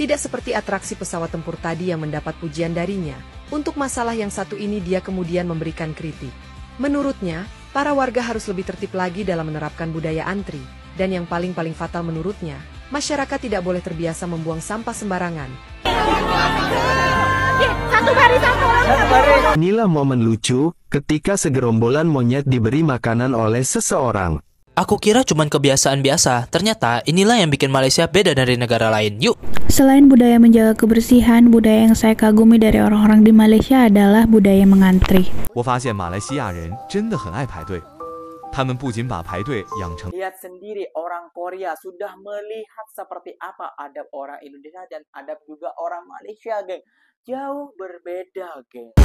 Tidak seperti atraksi pesawat tempur tadi yang mendapat pujian darinya. Untuk masalah yang satu ini dia kemudian memberikan kritik. Menurutnya, para warga harus lebih tertib lagi dalam menerapkan budaya antri. Dan yang paling fatal menurutnya, masyarakat tidak boleh terbiasa membuang sampah sembarangan. Inilah momen lucu ketika segerombolan monyet diberi makanan oleh seseorang. Aku kira cuman kebiasaan biasa, ternyata inilah yang bikin Malaysia beda dari negara lain. Yuk! Selain budaya menjaga kebersihan, budaya yang saya kagumi dari orang-orang di Malaysia adalah budaya mengantri. Lihat sendiri orang Korea sudah melihat seperti apa adab orang Indonesia dan adab juga orang Malaysia, geng. Jauh berbeda, geng.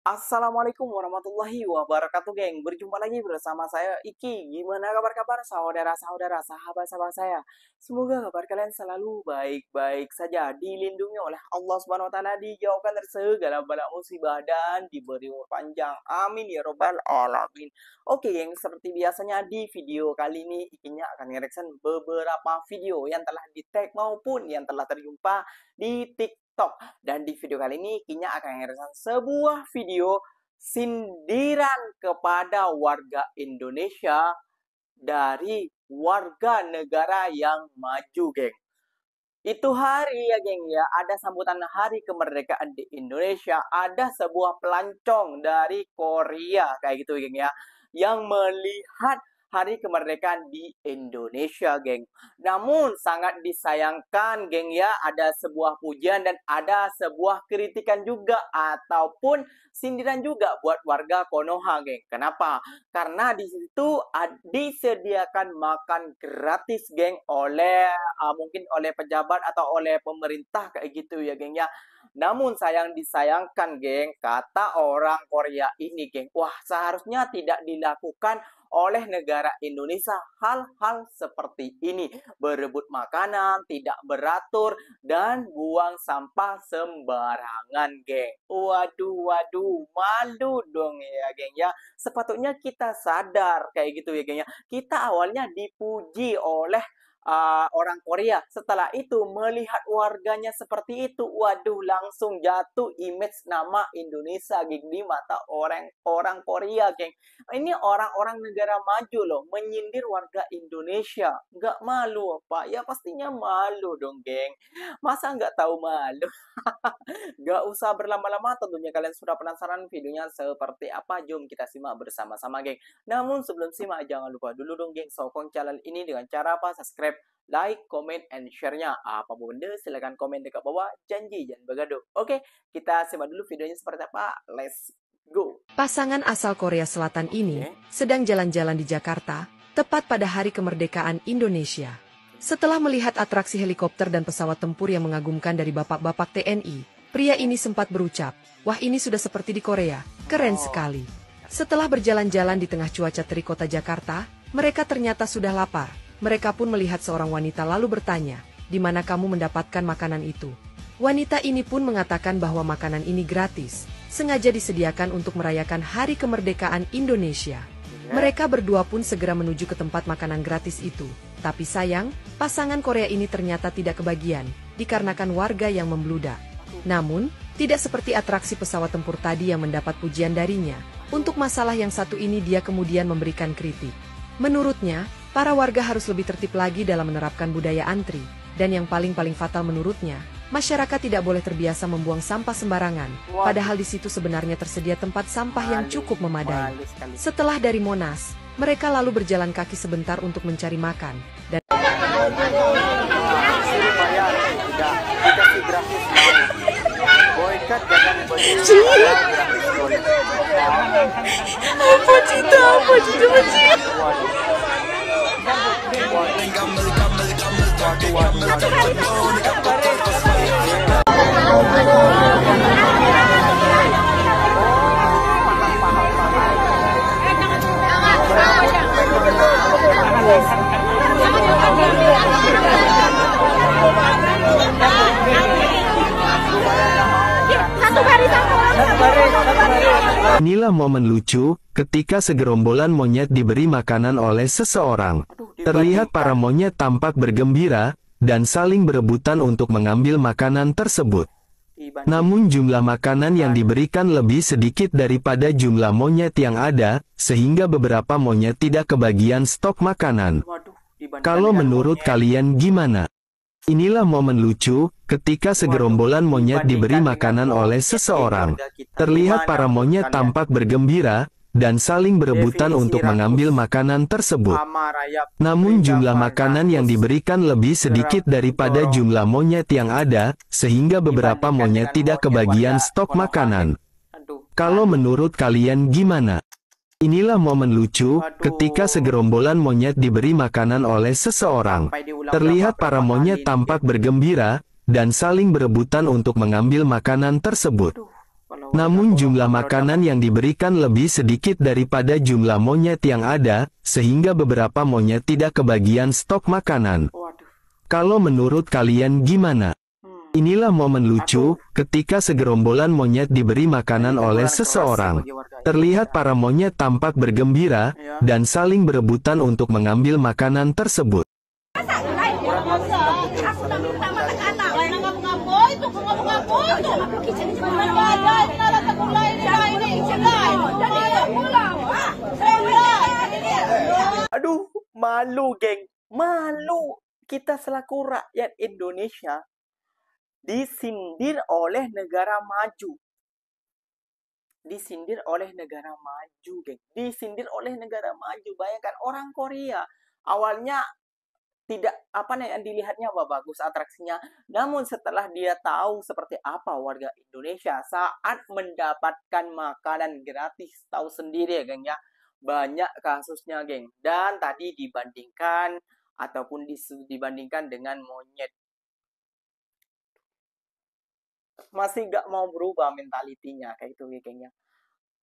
Assalamualaikum warahmatullahi wabarakatuh, geng. Berjumpa lagi bersama saya Iki. Gimana kabar-kabar saudara-saudara, sahabat-sahabat saya? Semoga kabar kalian selalu baik-baik saja, dilindungi oleh Allah Subhanahu wa taala, dijauhkan dari segala bala musibah dan diberi umur panjang. Amin ya robbal alamin. Oke, geng, seperti biasanya di video kali ini Ikinya akan nge-reaction beberapa video yang telah di-tag maupun yang telah terjumpa di TikTok. Dan di video kali ini Kinya akan nge-reaction sebuah video sindiran kepada warga Indonesia dari warga negara yang maju, geng. Itu hari ya, geng, ya, ada sambutan hari kemerdekaan di Indonesia, ada sebuah pelancong dari Korea kayak gitu, geng, ya, yang melihat hari kemerdekaan di Indonesia, geng. Namun sangat disayangkan, geng, ya, ada sebuah pujian dan ada sebuah kritikan juga ataupun sindiran juga buat warga Konoha, geng. Kenapa? Karena di situ disediakan makan gratis, geng, oleh mungkin oleh pejabat atau oleh pemerintah kayak gitu ya, geng, ya. Namun disayangkan, geng, kata orang Korea ini, geng, wah, seharusnya tidak dilakukan oleh negara Indonesia hal-hal seperti ini. Berebut makanan, tidak beratur, dan buang sampah sembarangan, geng. Waduh, malu dong ya, geng, ya. Sepatutnya kita sadar kayak gitu ya, geng, ya. Kita awalnya dipuji oleh orang Korea. Setelah itu melihat warganya seperti itu, waduh, langsung jatuh image nama Indonesia, geng, di mata orang Korea, geng. Ini orang-orang negara maju loh menyindir warga Indonesia. Nggak malu apa? Ya pastinya malu dong, geng. Masa nggak tahu malu? Nggak usah berlama-lama, tentunya kalian sudah penasaran videonya seperti apa. Jom kita simak bersama-sama, geng. Namun sebelum simak, jangan lupa dulu dong, geng, sokong channel ini dengan cara apa? Subscribe, like, comment, and share-nya. Apa bunda, silahkan komen dekat bawah. Janji jangan begaduh. Oke, kita simak dulu videonya seperti apa. Let's go. Pasangan asal Korea Selatan ini sedang jalan-jalan di Jakarta, tepat pada hari kemerdekaan Indonesia. Setelah melihat atraksi helikopter dan pesawat tempur yang mengagumkan dari bapak-bapak TNI, pria ini sempat berucap, "Wah, ini sudah seperti di Korea, keren sekali." Setelah berjalan-jalan di tengah cuaca terik kota Jakarta, mereka ternyata sudah lapar. Mereka pun melihat seorang wanita lalu bertanya, "Di mana kamu mendapatkan makanan itu?" Wanita ini pun mengatakan bahwa makanan ini gratis, sengaja disediakan untuk merayakan Hari Kemerdekaan Indonesia. Mereka berdua pun segera menuju ke tempat makanan gratis itu. Tapi sayang, pasangan Korea ini ternyata tidak kebagian, dikarenakan warga yang membludak. Namun, tidak seperti atraksi pesawat tempur tadi yang mendapat pujian darinya. Untuk masalah yang satu ini dia kemudian memberikan kritik. Menurutnya, para warga harus lebih tertib lagi dalam menerapkan budaya antri. Dan yang paling fatal menurutnya, masyarakat tidak boleh terbiasa membuang sampah sembarangan. Padahal di situ sebenarnya tersedia tempat sampah yang cukup memadai. Setelah dari Monas, mereka lalu berjalan kaki sebentar untuk mencari makan. Dan Satu baris. Inilah momen lucu ketika segerombolan monyet diberi makanan oleh seseorang. Terlihat para monyet tampak bergembira dan saling berebutan untuk mengambil makanan tersebut. Namun jumlah makanan yang diberikan lebih sedikit daripada jumlah monyet yang ada, sehingga beberapa monyet tidak kebagian stok makanan. Kalau menurut kalian gimana? Inilah momen lucu ketika segerombolan monyet diberi makanan oleh seseorang. Terlihat para monyet tampak bergembira dan saling berebutan untuk mengambil makanan tersebut. Namun jumlah makanan yang diberikan lebih sedikit daripada jumlah monyet yang ada, sehingga beberapa monyet tidak kebagian stok makanan. Kalau menurut kalian gimana? Inilah momen lucu ketika segerombolan monyet diberi makanan oleh seseorang. Terlihat para monyet tampak bergembira dan saling berebutan untuk mengambil makanan tersebut. Namun jumlah makanan yang diberikan lebih sedikit daripada jumlah monyet yang ada, sehingga beberapa monyet tidak kebagian stok makanan. Kalau menurut kalian gimana? Inilah momen lucu ketika segerombolan monyet diberi makanan oleh seseorang. Terlihat para monyet tampak bergembira dan saling berebutan untuk mengambil makanan tersebut. Aduh, malu geng, malu. Kita selaku rakyat Indonesia disindir oleh negara maju. Disindir oleh negara maju, geng. Disindir oleh negara maju. Bayangkan orang Korea awalnya tidak yang dilihatnya bagus atraksinya. Namun setelah dia tahu seperti apa warga Indonesia saat mendapatkan makanan gratis, tahu sendiri ya, geng ya. Banyak kasusnya, geng. Dan tadi dibandingkan ataupun dibandingkan dengan monyet. Masih gak mau berubah mentalitinya kayak itu ya, geng ya.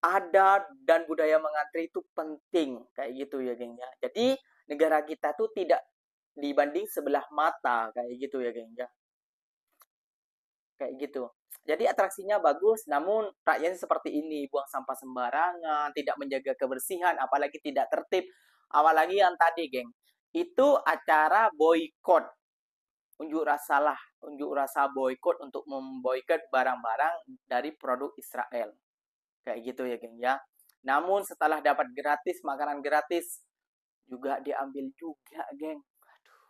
Adat dan budaya mengantri itu penting kayak gitu ya, geng ya. Jadi negara kita tuh tidak dibanding sebelah mata kayak gitu ya, geng ya. Kayak gitu. Jadi atraksinya bagus, namun rakyatnya seperti ini, buang sampah sembarangan, tidak menjaga kebersihan, apalagi tidak tertib. Apalagi yang tadi, geng, itu acara boykot. Unjuk rasa boykot untuk memboikot barang-barang dari produk Israel. Kayak gitu ya, geng ya. Namun setelah dapat gratis, makanan gratis juga diambil juga, geng. Aduh.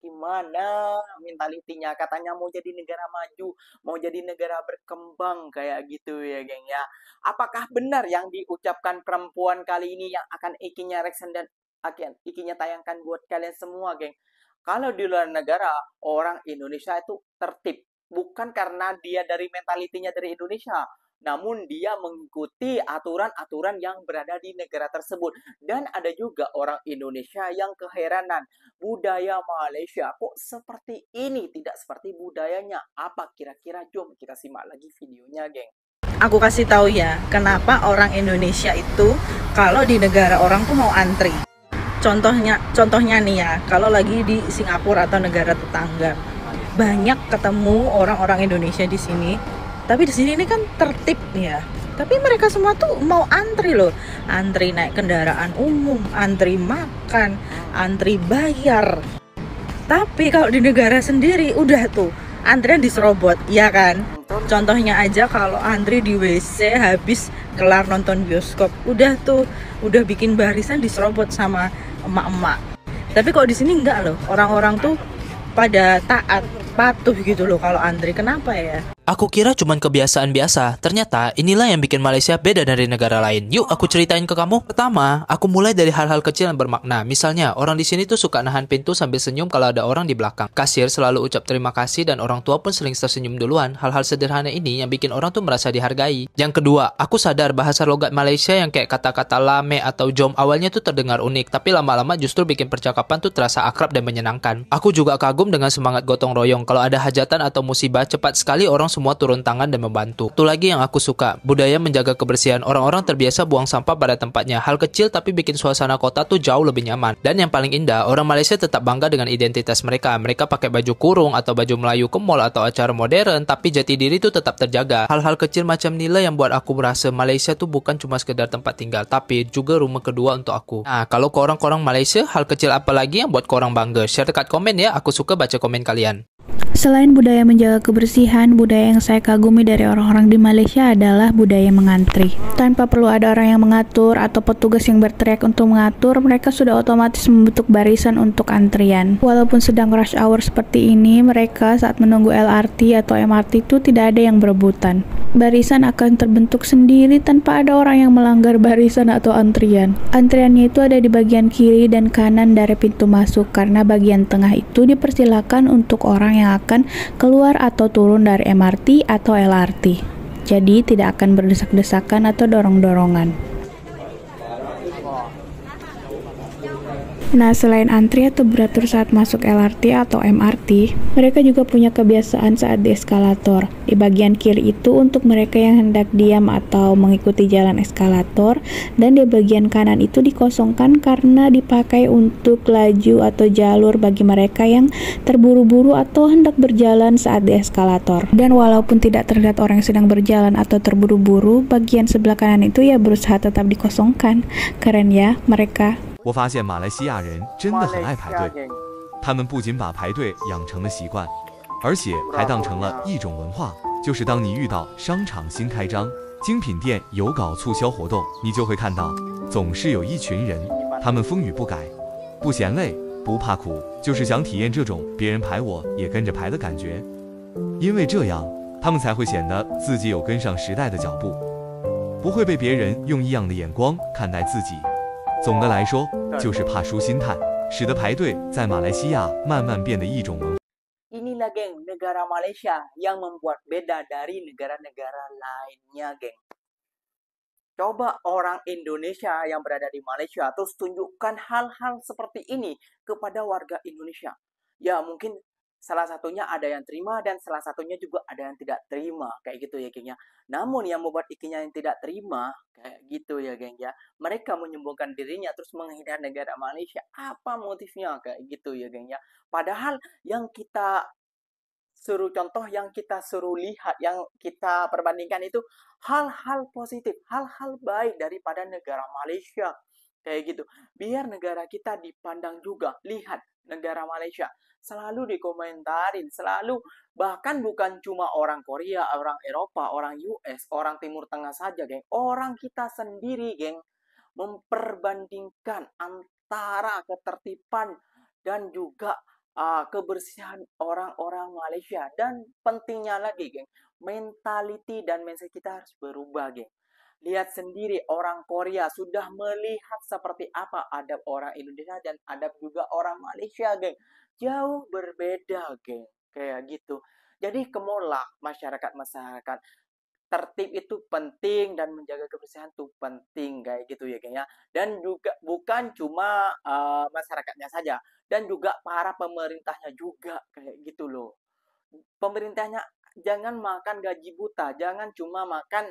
Gimana mentalitinya? Katanya mau jadi negara maju, mau jadi negara berkembang kayak gitu ya, geng ya. Apakah benar yang diucapkan perempuan kali ini yang akan ikinya reaction dan ikinya tayangkan buat kalian semua, geng? Kalau di luar negara, orang Indonesia itu tertib. Bukan karena dia dari mentalitinya dari Indonesia. Namun dia mengikuti aturan-aturan yang berada di negara tersebut. Dan ada juga orang Indonesia yang keheranan. Budaya Malaysia kok seperti ini? Tidak seperti budayanya. Apa kira-kira? Jom kita simak lagi videonya, geng. Aku kasih tahu ya, kenapa orang Indonesia itu kalau di negara orang tuh mau antri. Contohnya nih ya, kalau lagi di Singapura atau negara tetangga, banyak ketemu orang-orang Indonesia di sini. Tapi di sini ini kan tertib ya. Tapi mereka semua tuh mau antri loh. Antri naik kendaraan umum, antri makan, antri bayar. Tapi kalau di negara sendiri udah tuh antrian diserobot, ya kan? Contohnya aja kalau antri di WC habis kelar nonton bioskop, udah bikin barisan diserobot sama emak-emak. Tapi kok di sini enggak loh, orang-orang tuh pada taat, patuh gitu loh kalau antri. Kenapa ya? Aku kira cuman kebiasaan biasa, ternyata inilah yang bikin Malaysia beda dari negara lain. Yuk aku ceritain ke kamu. Pertama, aku mulai dari hal-hal kecil yang bermakna. Misalnya, orang di sini tuh suka nahan pintu sambil senyum kalau ada orang di belakang. Kasir selalu ucap terima kasih dan orang tua pun sering tersenyum duluan. Hal-hal sederhana ini yang bikin orang tuh merasa dihargai. Yang kedua, aku sadar bahasa logat Malaysia yang kayak kata-kata lame atau jom awalnya tuh terdengar unik, tapi lama-lama justru bikin percakapan tuh terasa akrab dan menyenangkan. Aku juga kagum dengan semangat gotong royong menolong. Kalau ada hajatan atau musibah, cepat sekali orang semua turun tangan dan membantu. Itu lagi yang aku suka, budaya menjaga kebersihan. Orang-orang terbiasa buang sampah pada tempatnya. Hal kecil tapi bikin suasana kota tuh jauh lebih nyaman. Dan yang paling indah, orang Malaysia tetap bangga dengan identitas mereka. Mereka pakai baju kurung atau baju Melayu ke mall atau acara modern, tapi jati diri tuh tetap terjaga. Hal-hal kecil macam inilah yang buat aku merasa Malaysia tuh bukan cuma sekedar tempat tinggal, tapi juga rumah kedua untuk aku. Nah, kalau korang-korang Malaysia, hal kecil apa lagi yang buat korang bangga? Share dekat komen ya, aku suka baca komen kalian. Selain budaya menjaga kebersihan, budaya yang saya kagumi dari orang-orang di Malaysia adalah budaya mengantri. Tanpa perlu ada orang yang mengatur atau petugas yang berteriak untuk mengatur, mereka sudah otomatis membentuk barisan untuk antrian. Walaupun sedang rush hour seperti ini, mereka saat menunggu LRT atau MRT itu tidak ada yang berebutan. Barisan akan terbentuk sendiri tanpa ada orang yang melanggar barisan atau antrian. Antriannya itu ada di bagian kiri dan kanan dari pintu masuk, karena bagian tengah itu dipersilakan untuk orang yang akan keluar atau turun dari MRT atau LRT. Jadi tidak akan berdesak-desakan atau dorong-dorongan. Nah, selain antri atau beratur saat masuk LRT atau MRT, mereka juga punya kebiasaan saat di eskalator. Di bagian kiri itu untuk mereka yang hendak diam atau mengikuti jalan eskalator, dan di bagian kanan itu dikosongkan karena dipakai untuk laju atau jalur bagi mereka yang terburu-buru atau hendak berjalan saat di eskalator. Dan walaupun tidak terlihat orang yang sedang berjalan atau terburu-buru, bagian sebelah kanan itu ya berusaha tetap dikosongkan. Keren ya mereka. 我发现马来西亚人真的很爱排队，他们不仅把排队养成了习惯，而且还当成了一种文化。就是当你遇到商场新开张、精品店有搞促销活动，你就会看到，总是有一群人，他们风雨不改，不嫌累，不怕苦，就是想体验这种别人排我也跟着排的感觉。因为这样，他们才会显得自己有跟上时代的脚步，不会被别人用异样的眼光看待自己。 总的来说，就是怕输心态，使得排队在马来西亚慢慢变得一种文化。 Inilah geng, negara Malaysia yang membuat beda dari negara-negara lainnya, geng. Coba orang Indonesia yang berada di Malaysia terus tunjukkan hal-hal seperti ini kepada warga Indonesia. Ya mungkin salah satunya ada yang terima dan salah satunya juga ada yang tidak terima. Kayak gitu ya geng ya. Namun yang membuat ikinya yang tidak terima, kayak gitu ya geng ya. Mereka menyembuhkan dirinya terus menghindar negara Malaysia. Apa motifnya? Kayak gitu ya geng ya. Padahal yang kita suruh contoh, yang kita suruh lihat, yang kita perbandingkan itu hal-hal positif, hal-hal baik daripada negara Malaysia. Kayak gitu. Biar negara kita dipandang juga. Lihat negara Malaysia. Selalu dikomentarin, selalu. Bahkan bukan cuma orang Korea, orang Eropa, orang US, orang Timur Tengah saja, geng. Orang kita sendiri, geng. Memperbandingkan antara ketertiban dan juga kebersihan orang-orang Malaysia. Dan pentingnya lagi, geng. Mentality dan mindset kita harus berubah, geng. Lihat sendiri orang Korea sudah melihat seperti apa adab orang Indonesia dan adab juga orang Malaysia, geng. Jauh berbeda, geng. Kayak gitu. Jadi kemulah masyarakat-masyarakat. Tertib itu penting dan menjaga kebersihan itu penting, kayak gitu ya, geng ya. Dan juga bukan cuma masyarakatnya saja, dan juga para pemerintahnya juga, kayak gitu loh. Pemerintahnya jangan makan gaji buta, jangan cuma makan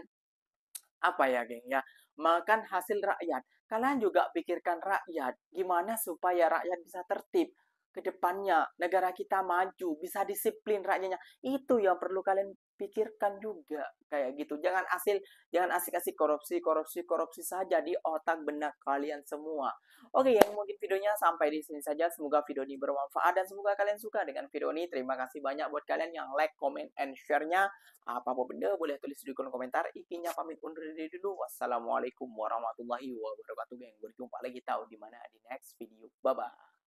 apa ya, geng ya, makan hasil rakyat. Kalian juga pikirkan rakyat, gimana supaya rakyat bisa tertib ke depannya, negara kita maju, bisa disiplin rakyatnya. Itu yang perlu kalian pikirkan juga, kayak gitu. Jangan asik-asik korupsi saja di otak benak kalian semua. Oke, yang mungkin videonya sampai di sini saja. Semoga video ini bermanfaat dan semoga kalian suka dengan video ini. Terima kasih banyak buat kalian yang like, comment, and share-nya. Apa-apa benda boleh tulis di kolom komentar. Ikinya pamit undur diri dulu. Wassalamualaikum warahmatullahi wabarakatuh, geng. Berjumpa lagi tahu di mana di next video. Bye-bye.